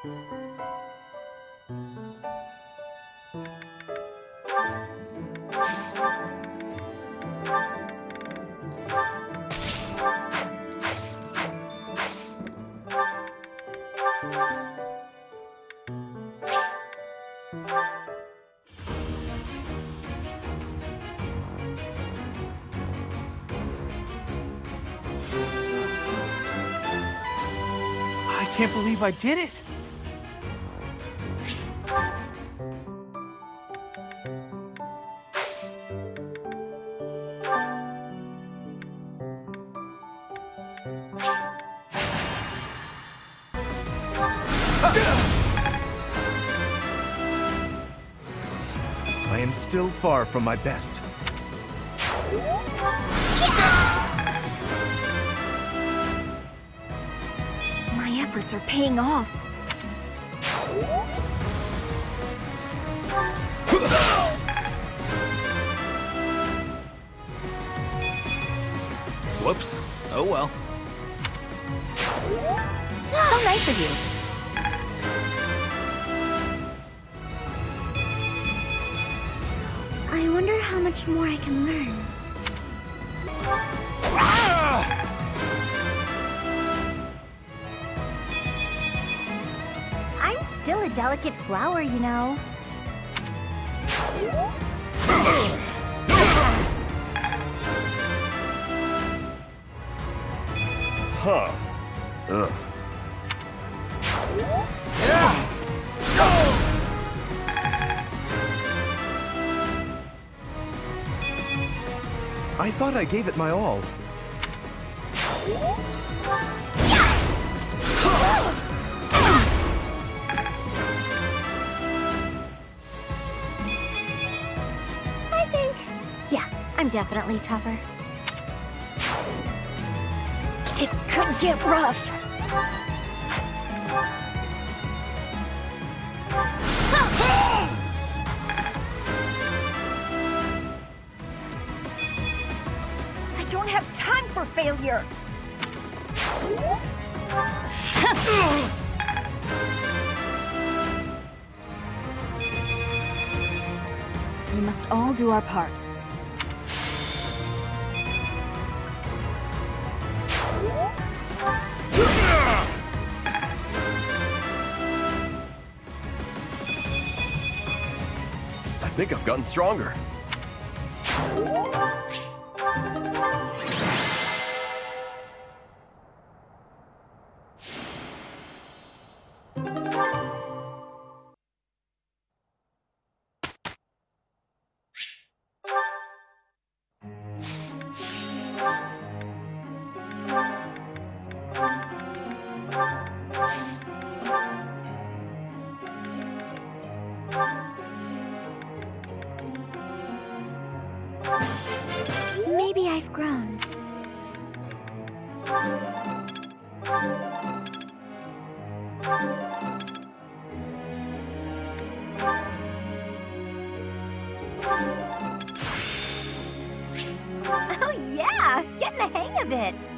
I can't believe I did it! I am still far from my best. My efforts are paying off. Whoops. Oh well. So nice of you. I wonder how much more I can learn. I'm still a delicate flower, you know. Huh. Ugh. I thought I gave it my all. I think, yeah, I'm definitely tougher. It could get rough. I don't have time for failure. We must all do our part. I think I've gotten stronger. Maybe I've grown. Oh yeah, getting the hang of it.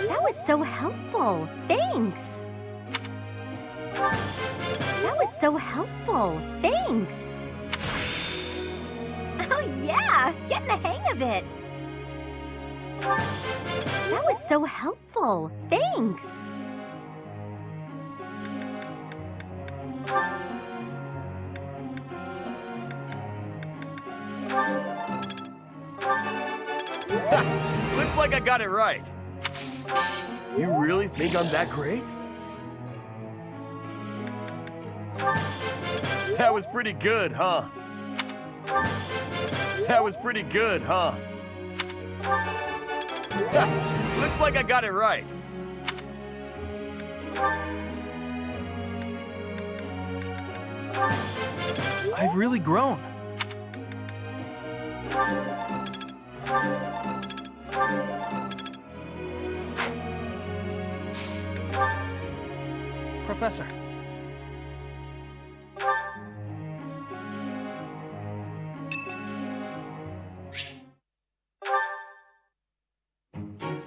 That was so helpful. Thanks. That was so helpful. Thanks. Oh yeah, getting the hang of it. That was so helpful. Thanks. Looks like I got it right. You really think I'm that great? That was pretty good, huh? That was pretty good, huh? Looks like I got it right. I've really grown. Professor.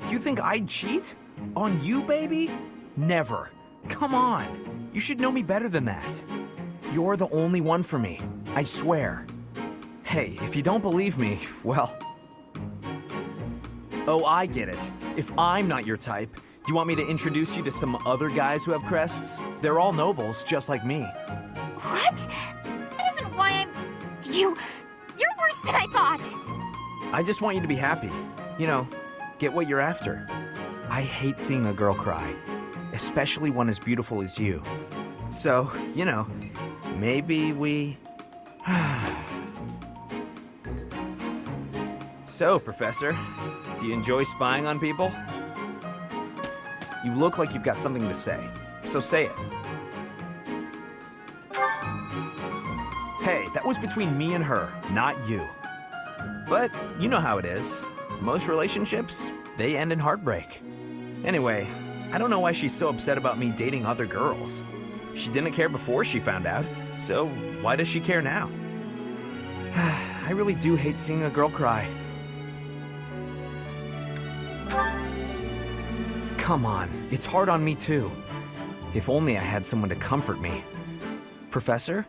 You think I'd cheat? On you, baby? Never. Come on. You should know me better than that. You're the only one for me. I swear. Hey, if you don't believe me, well... Oh, I get it. If I'm not your type, do you want me to introduce you to some other guys who have crests? They're all nobles, just like me. What? That isn't why I'm... You're worse than I thought. I just want you to be happy. You know, get what you're after. I hate seeing a girl cry, especially one as beautiful as you. So, you know, maybe we... So, Professor, do you enjoy spying on people? You look like you've got something to say, so say it. Hey, that was between me and her, not you. But you know how it is. Most relationships, they end in heartbreak. Anyway, I don't know why she's so upset about me dating other girls. She didn't care before she found out, so why does she care now? I really do hate seeing a girl cry. Come on, it's hard on me too. If only I had someone to comfort me. Professor,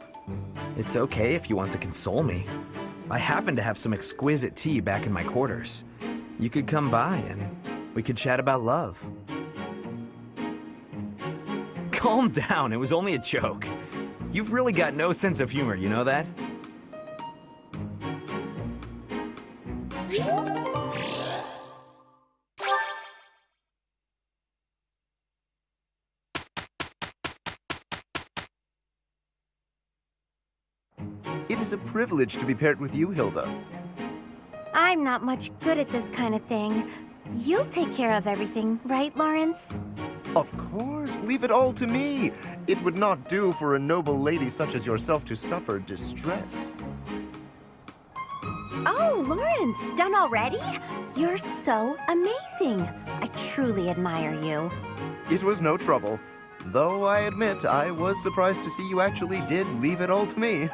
it's okay if you want to console me. I happen to have some exquisite tea back in my quarters. You could come by and we could chat about love. Calm down, it was only a joke. You've really got no sense of humor, you know that? It is a privilege to be paired with you, Hilda. I'm not much good at this kind of thing. You'll take care of everything, right, Lawrence? Of course, leave it all to me. It would not do for a noble lady such as yourself to suffer distress. Oh, Lawrence, done already? You're so amazing. I truly admire you. It was no trouble. Though I admit, I was surprised to see you actually did leave it all to me.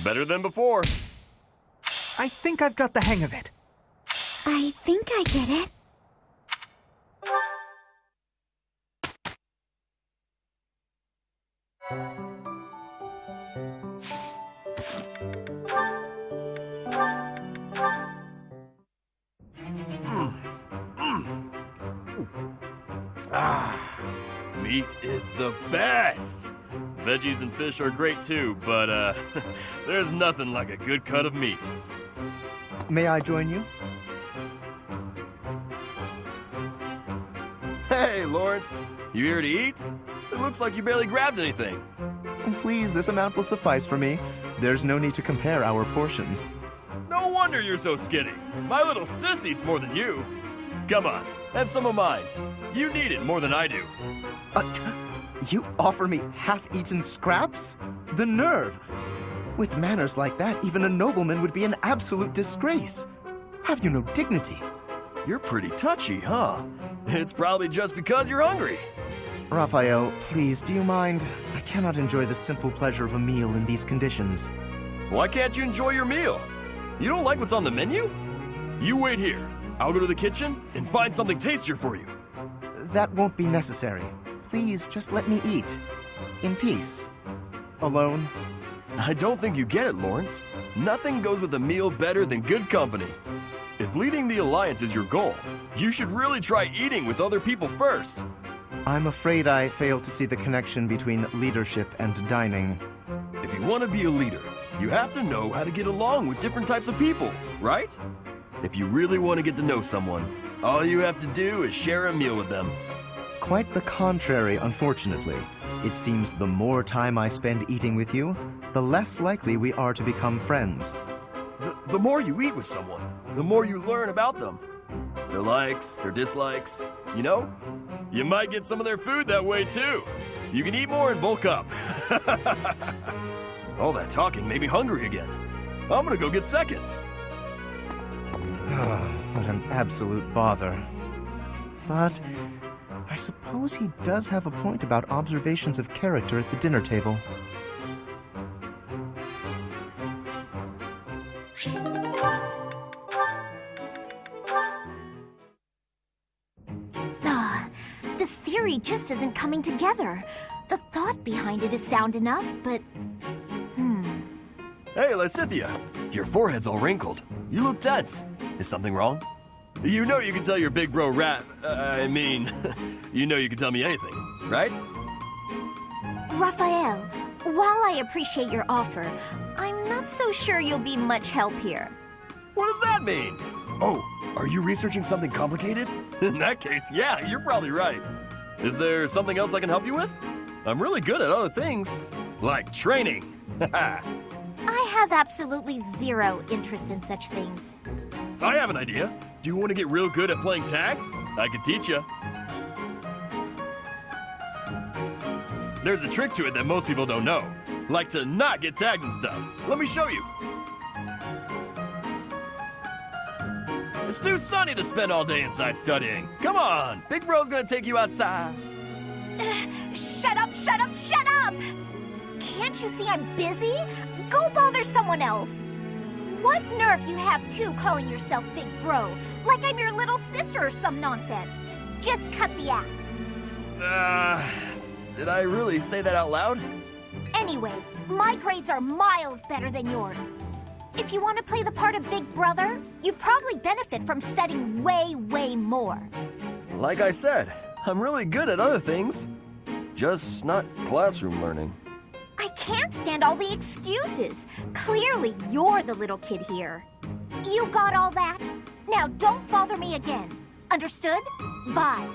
Better than before. I think I've got the hang of it. I think I get it. Meat is the best. Veggies and fish are great too, but there's nothing like a good cut of meat. May I join you? Hey, Lawrence, you here to eat? It looks like you barely grabbed anything. Please, this amount will suffice for me. There's no need to compare our portions. No wonder you're so skinny. My little sis eats more than you. Come on, have some of mine. You need it more than I do. You offer me half-eaten scraps? The nerve! With manners like that, even a nobleman would be an absolute disgrace. Have you no dignity? You're pretty touchy, huh? It's probably just because you're hungry. Raphael, please, do you mind? I cannot enjoy the simple pleasure of a meal in these conditions. Why can't you enjoy your meal? You don't like what's on the menu? You wait here. I'll go to the kitchen and find something tastier for you. That won't be necessary. Please, just let me eat. In peace. Alone. I don't think you get it, Lawrence. Nothing goes with a meal better than good company. If leading the Alliance is your goal, you should really try eating with other people first. I'm afraid I fail to see the connection between leadership and dining. If you want to be a leader, you have to know how to get along with different types of people, right? If you really want to get to know someone, all you have to do is share a meal with them. Quite the contrary, unfortunately. It seems the more time I spend eating with you, the less likely we are to become friends. The more you eat with someone, the more you learn about them. Their likes, their dislikes, you know? You might get some of their food that way too. You can eat more and bulk up. All that talking made me hungry again. I'm gonna go get seconds. What an absolute bother. But I suppose he does have a point about observations of character at the dinner table. just isn't coming together. The thought behind it is sound enough, but... Hey, Lysithea, your forehead's all wrinkled. You look tense. Is something wrong? You know you can tell your big bro you know you can tell me anything, right? Raphael, while I appreciate your offer, I'm not so sure you'll be much help here. What does that mean? Oh, are you researching something complicated? In that case, yeah, you're probably right. Is there something else I can help you with? I'm really good at other things, like training. I have absolutely zero interest in such things. I have an idea. Do you want to get real good at playing tag? I can teach you. There's a trick to it that most people don't know, like to not get tagged and stuff. Let me show you. It's too sunny to spend all day inside studying. Come on, Big Bro's gonna take you outside. Shut up, shut up, shut up! Can't you see I'm busy? Go bother someone else. What nerve you have too calling yourself Big Bro, like I'm your little sister or some nonsense. Just cut the act. Did I really say that out loud? Anyway, my grades are miles better than yours. If you want to play the part of Big Brother, you'd probably benefit from studying way, way more. Like I said, I'm really good at other things. Just not classroom learning. I can't stand all the excuses. Clearly, you're the little kid here. You got all that? Now don't bother me again. Understood? Bye.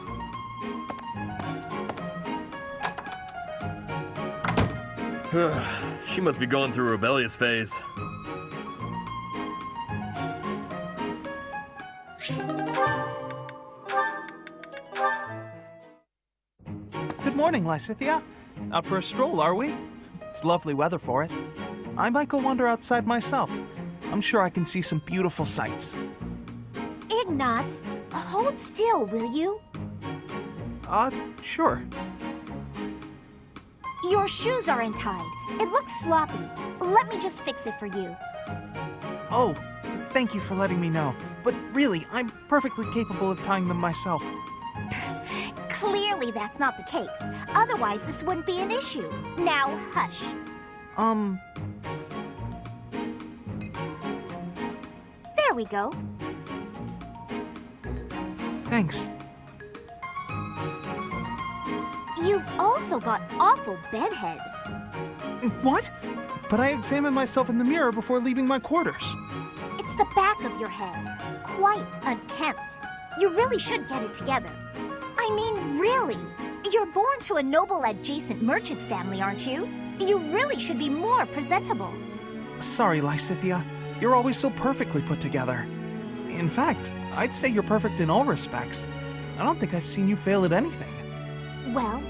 She must be going through a rebellious phase. Good morning, Lysithea. Out for a stroll, are we? It's lovely weather for it. I might go wander outside myself. I'm sure I can see some beautiful sights. Ignatz, hold still, will you? Sure. Your shoes are untied. It looks sloppy. Let me just fix it for you. Oh, thank you for letting me know. But really, I'm perfectly capable of tying them myself. Clearly that's not the case. Otherwise, this wouldn't be an issue. Now, hush. There we go. Thanks. You've also got awful bedhead. What? But I examined myself in the mirror before leaving my quarters. It's the back of your head. Quite unkempt. You really should get it together. I mean, really. You're born to a noble adjacent merchant family, aren't you? You really should be more presentable. Sorry, Lysithea. You're always so perfectly put together. In fact, I'd say you're perfect in all respects. I don't think I've seen you fail at anything. Well,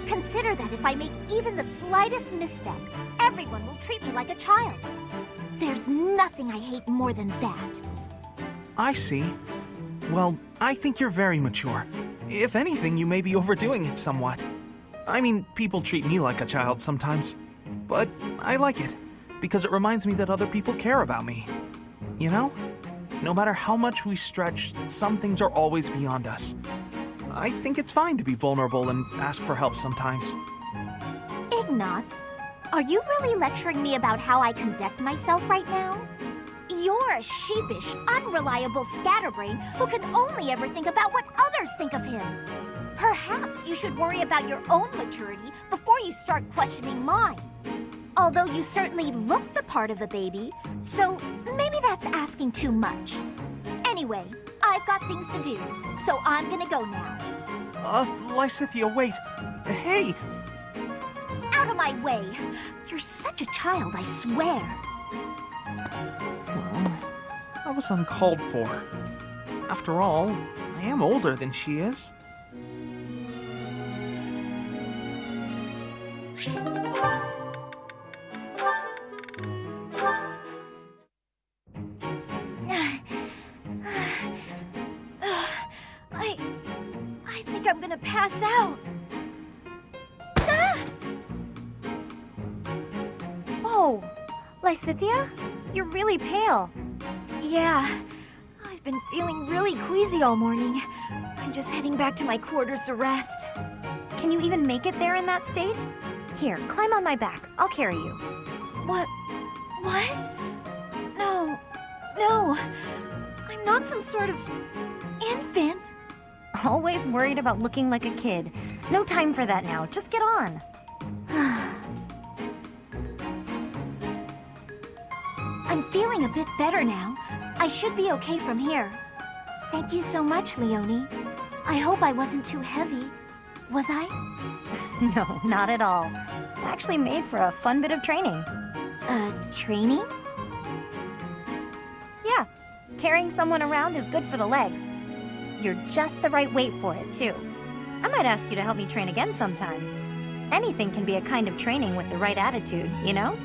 consider that if I make even the slightest misstep, everyone will treat me like a child. There's nothing I hate more than that. I see. Well, I think you're very mature. If anything, you may be overdoing it somewhat. I mean, people treat me like a child sometimes. But I like it, because it reminds me that other people care about me. You know? No matter how much we stretch, some things are always beyond us. I think it's fine to be vulnerable and ask for help sometimes. Ignatz, are you really lecturing me about how I conduct myself right now? You're a sheepish, unreliable scatterbrain who can only ever think about what others think of him. Perhaps you should worry about your own maturity before you start questioning mine. Although you certainly look the part of a baby, so maybe that's asking too much. Anyway, I've got things to do, so I'm gonna go now. Lysithea, wait. Hey! Out of my way! You're such a child, I swear. That was uncalled for. After all, I am older than she is. I think I'm gonna pass out. Ah! Oh, Lysithea, you're really pale. Yeah, I've been feeling really queasy all morning. I'm just heading back to my quarters to rest. Can you even make it there in that state? Here, climb on my back. I'll carry you. What? No. I'm not some sort of infant. Always worried about looking like a kid. No time for that now. Just get on. I'm feeling a bit better now. I should be okay from here. Thank you so much, Leonie. I hope I wasn't too heavy. Was I? No, not at all. Actually made for a fun bit of training. Training? Yeah. Carrying someone around is good for the legs. You're just the right weight for it, too. I might ask you to help me train again sometime. Anything can be a kind of training with the right attitude, you know?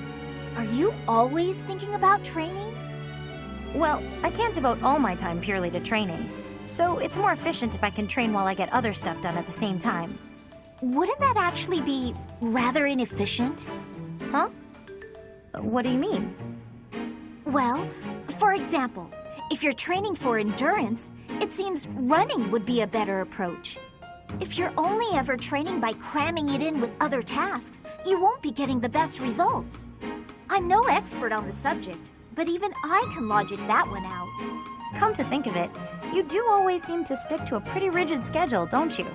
Are you always thinking about training? Well, I can't devote all my time purely to training, so it's more efficient if I can train while I get other stuff done at the same time. Wouldn't that actually be rather inefficient? Huh? What do you mean? Well, for example, if you're training for endurance, it seems running would be a better approach. If you're only ever training by cramming it in with other tasks, you won't be getting the best results. I'm no expert on the subject, but even I can logic that one out. Come to think of it, you do always seem to stick to a pretty rigid schedule, don't you?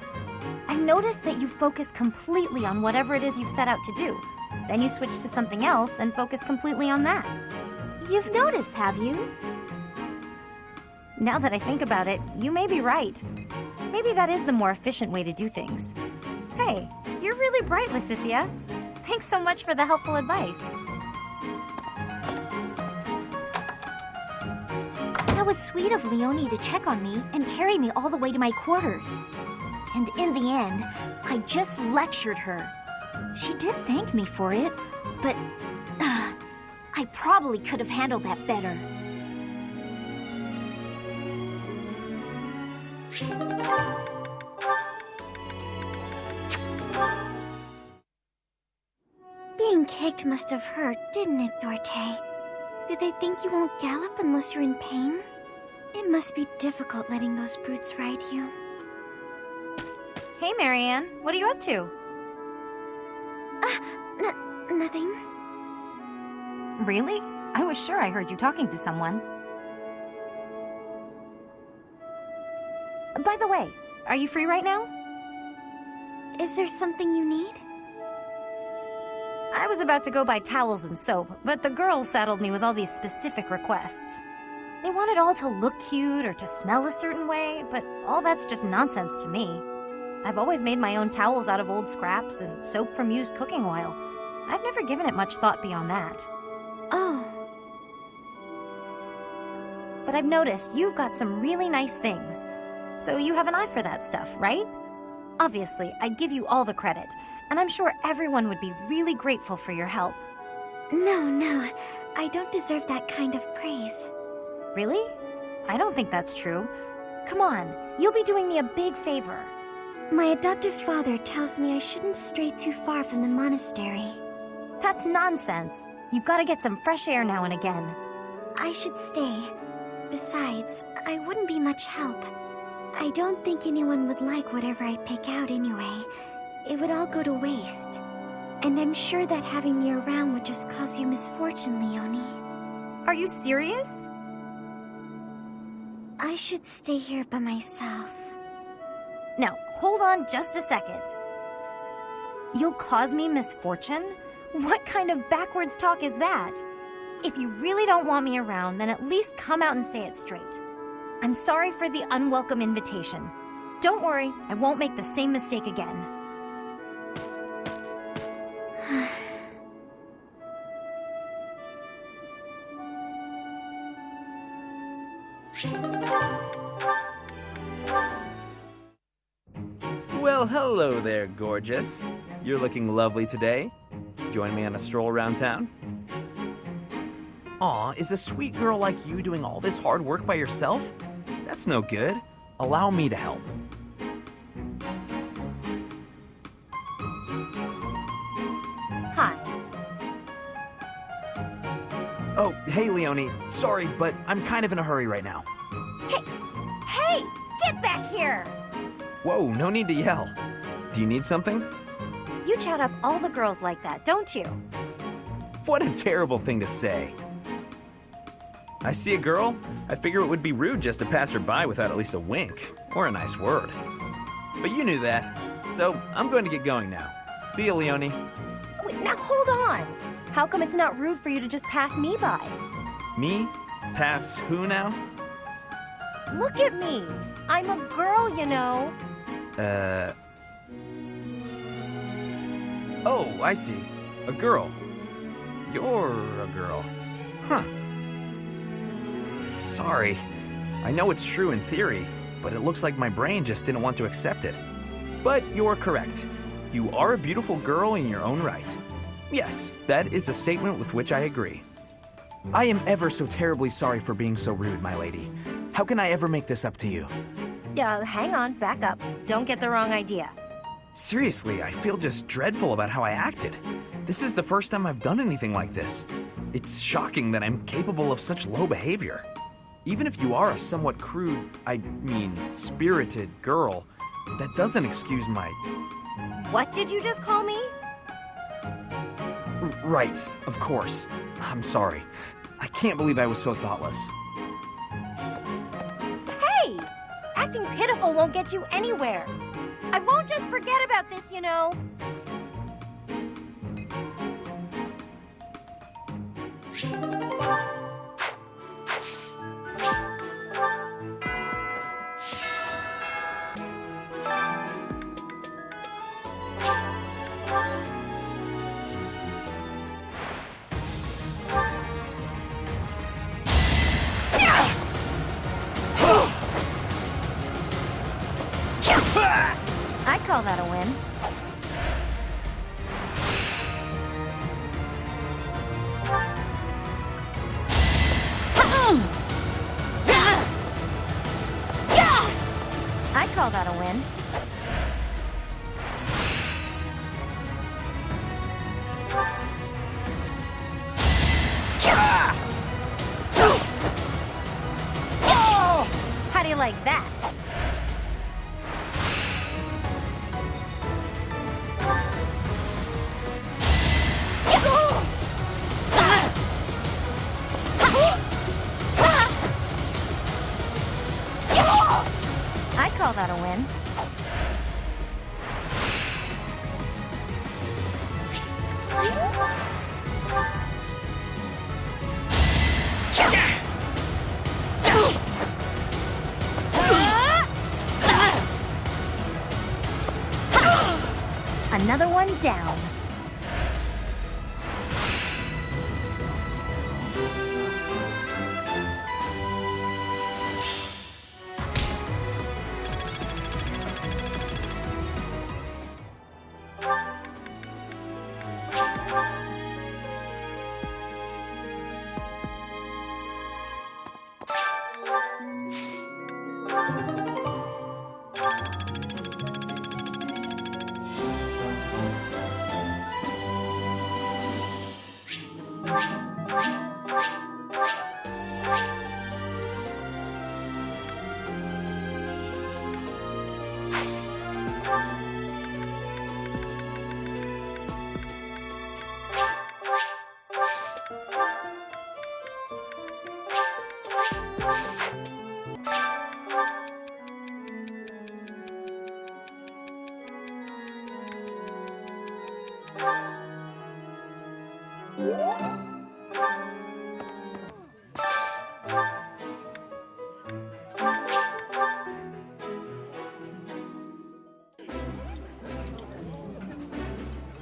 I've noticed that you focus completely on whatever it is you've set out to do. Then you switch to something else and focus completely on that. You've noticed, have you? Now that I think about it, you may be right. Maybe that is the more efficient way to do things. Hey, you're really bright, Lysithia. Thanks so much for the helpful advice. That was sweet of Leonie to check on me and carry me all the way to my quarters. And in the end, I just lectured her. She did thank me for it, but I probably could have handled that better. Being kicked must have hurt, didn't it, Dorte? Did they think you won't gallop unless you're in pain? It must be difficult letting those brutes ride you. Hey, Marianne. What are you up to? Nothing. Really? I was sure I heard you talking to someone. By the way, are you free right now? Is there something you need? I was about to go buy towels and soap, but the girls saddled me with all these specific requests. They want it all to look cute or to smell a certain way, but all that's just nonsense to me. I've always made my own towels out of old scraps and soap from used cooking oil. I've never given it much thought beyond that. Oh. But I've noticed you've got some really nice things. So you have an eye for that stuff, right? Obviously, I give you all the credit, and I'm sure everyone would be really grateful for your help. No, I don't deserve that kind of praise. Really? I don't think that's true. Come on, you'll be doing me a big favor. My adoptive father tells me I shouldn't stray too far from the monastery. That's nonsense. You've got to get some fresh air now and again. I should stay. Besides, I wouldn't be much help. I don't think anyone would like whatever I pick out anyway. It would all go to waste. And I'm sure that having me around would just cause you misfortune, Leonie. Are you serious? I should stay here by myself. Now, hold on just a second. You'll cause me misfortune? What kind of backwards talk is that? If you really don't want me around, then at least come out and say it straight. I'm sorry for the unwelcome invitation. Don't worry, I won't make the same mistake again. Well, hello there, gorgeous. You're looking lovely today. Join me on a stroll around town? Aw, is a sweet girl like you doing all this hard work by yourself? That's no good. Allow me to help. Hi. Oh, hey, Leonie. Sorry, but I'm kind of in a hurry right now. Hey! Get back here! Whoa, no need to yell. Do you need something? You chat up all the girls like that, don't you? What a terrible thing to say. I see a girl, I figure it would be rude just to pass her by without at least a wink or a nice word. But you knew that, so I'm going to get going now. See you, Leonie. Wait, now hold on. How come it's not rude for you to just pass me by? Me? Pass who now? Look at me. I'm a girl, you know. Oh, I see. A girl. You're a girl. Huh. Sorry. I know it's true in theory, but it looks like my brain just didn't want to accept it. But you're correct. You are a beautiful girl in your own right. Yes, that is a statement with which I agree. I am ever so terribly sorry for being so rude, my lady. How can I ever make this up to you? Hang on, back up. Don't get the wrong idea. Seriously, I feel just dreadful about how I acted. This is the first time I've done anything like this. It's shocking that I'm capable of such low behavior. Even if you are a somewhat crude, spirited girl, that doesn't excuse my... What did you just call me? Right, of course. I'm sorry. I can't believe I was so thoughtless. Hey! Acting pitiful won't get you anywhere. I won't just forget about this, you know. I call that a win. I call that a win. How do you like that? I call that a win. Another one down.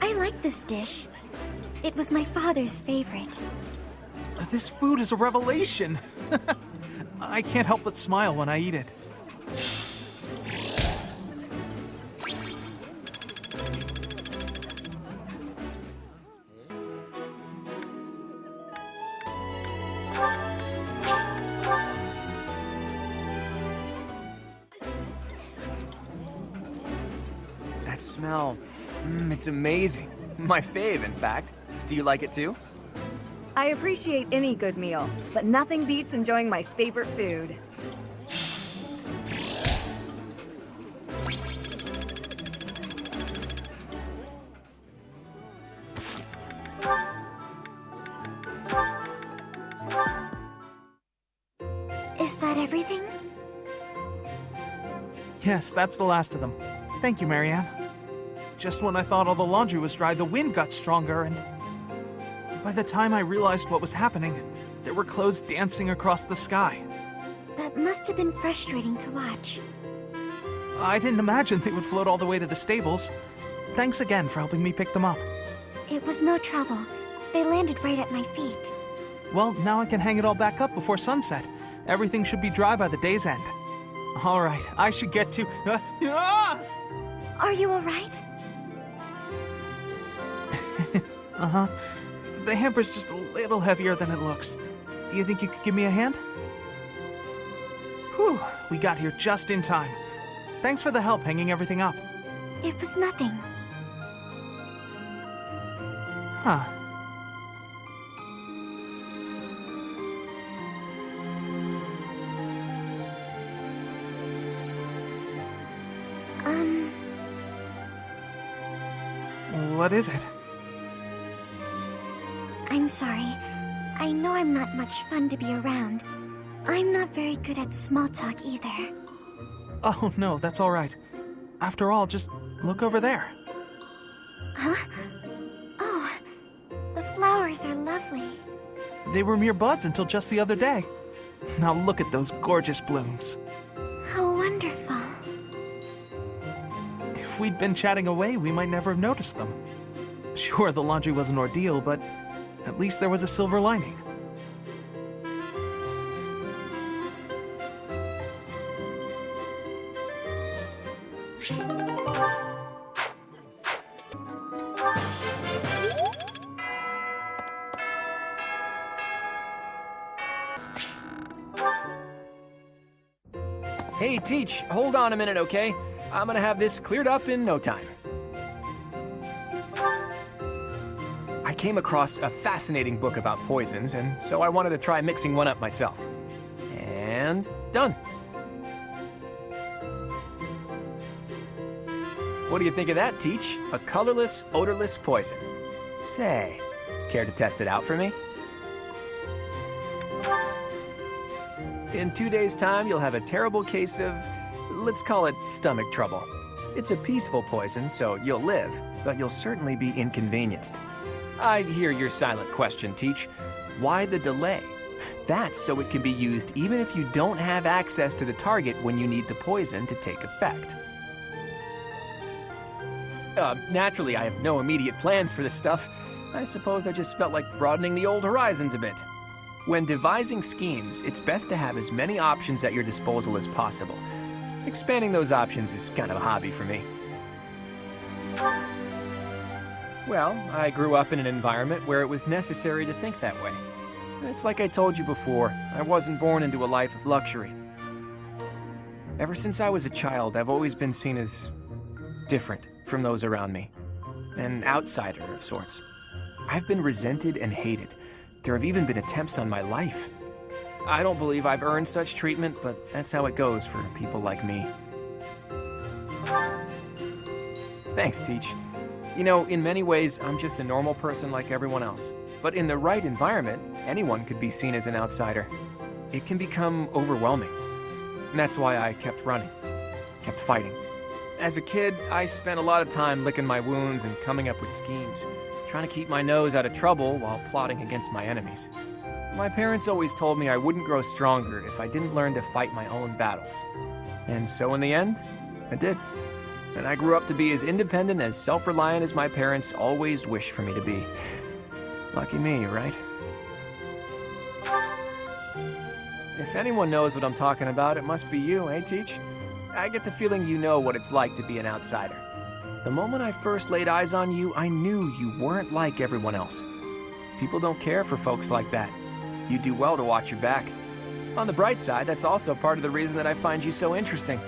I like this dish. It was my father's favorite. This food is a revelation. I can't help but smile when I eat it. That smell, it's amazing. My fave, in fact. Do you like it too? I appreciate any good meal, but nothing beats enjoying my favorite food. Is that everything? Yes, that's the last of them. Thank you, Marianne. Just when I thought all the laundry was dry, the wind got stronger, and by the time I realized what was happening, there were clothes dancing across the sky. That must have been frustrating to watch. I didn't imagine they would float all the way to the stables. Thanks again for helping me pick them up. It was no trouble. They landed right at my feet. Well, now I can hang it all back up before sunset. Everything should be dry by the day's end. All right, I should get to... Are you alright? Uh-huh. The hamper's just a little heavier than it looks. Do you think you could give me a hand? Whew, we got here just in time. Thanks for the help hanging everything up. It was nothing. Huh. What is it? I'm sorry. I know I'm not much fun to be around. I'm not very good at small talk either. Oh, no, that's all right. After all, just look over there. Huh? Oh, the flowers are lovely. They were mere buds until just the other day. Now look at those gorgeous blooms. How wonderful. If we'd been chatting away, we might never have noticed them. Sure, the laundry was an ordeal, but at least there was a silver lining. Hey, Teach, hold on a minute, okay? I'm gonna have this cleared up in no time. I came across a fascinating book about poisons, and so I wanted to try mixing one up myself. And done. What do you think of that, Teach? A colorless, odorless poison. Say, care to test it out for me? In 2 days' time, you'll have a terrible case of, let's call it stomach trouble. It's a peaceful poison, so you'll live, but you'll certainly be inconvenienced. I hear your silent question, Teach. Why the delay? That's so it can be used even if you don't have access to the target when you need the poison to take effect. Naturally, I have no immediate plans for this stuff. I suppose I just felt like broadening the old horizons a bit. When devising schemes, it's best to have as many options at your disposal as possible. Expanding those options is kind of a hobby for me. Well, I grew up in an environment where it was necessary to think that way. It's like I told you before, I wasn't born into a life of luxury. Ever since I was a child, I've always been seen as different from those around me. An outsider of sorts. I've been resented and hated. There have even been attempts on my life. I don't believe I've earned such treatment, but that's how it goes for people like me. Thanks, Teach. You know, in many ways, I'm just a normal person like everyone else. But in the right environment, anyone could be seen as an outsider. It can become overwhelming. And that's why I kept running, kept fighting. As a kid, I spent a lot of time licking my wounds and coming up with schemes, trying to keep my nose out of trouble while plotting against my enemies. My parents always told me I wouldn't grow stronger if I didn't learn to fight my own battles. And so in the end, I did. And I grew up to be as independent, as self-reliant as my parents always wished for me to be. Lucky me, right? If anyone knows what I'm talking about, it must be you, eh, Teach? I get the feeling you know what it's like to be an outsider. The moment I first laid eyes on you, I knew you weren't like everyone else. People don't care for folks like that. You do well to watch your back. On the bright side, that's also part of the reason that I find you so interesting.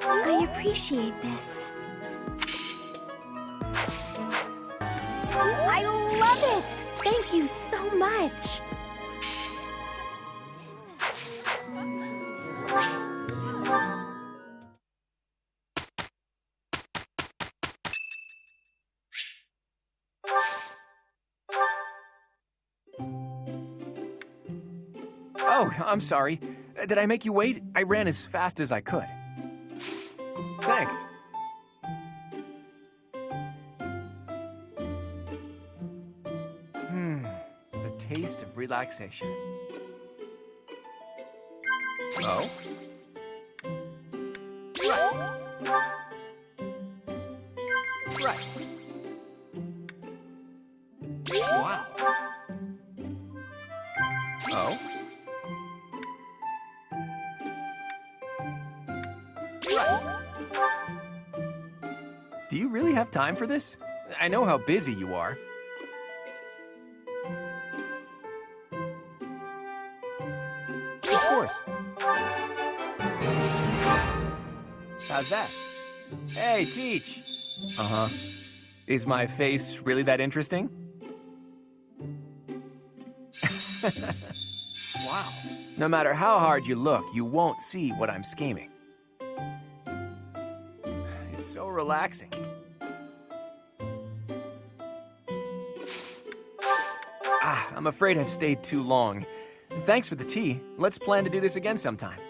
I appreciate this. I love it! Thank you so much! Oh, I'm sorry. Did I make you wait? I ran as fast as I could. Thanks. The taste of relaxation. Oh? Right. Wow. Oh? Do you really have time for this? I know how busy you are. Of course. How's that? Hey, Teach! Uh-huh. Is my face really that interesting? Wow. No matter how hard you look, you won't see what I'm scheming. It's so relaxing. I'm afraid I've stayed too long. Thanks for the tea. Let's plan to do this again sometime.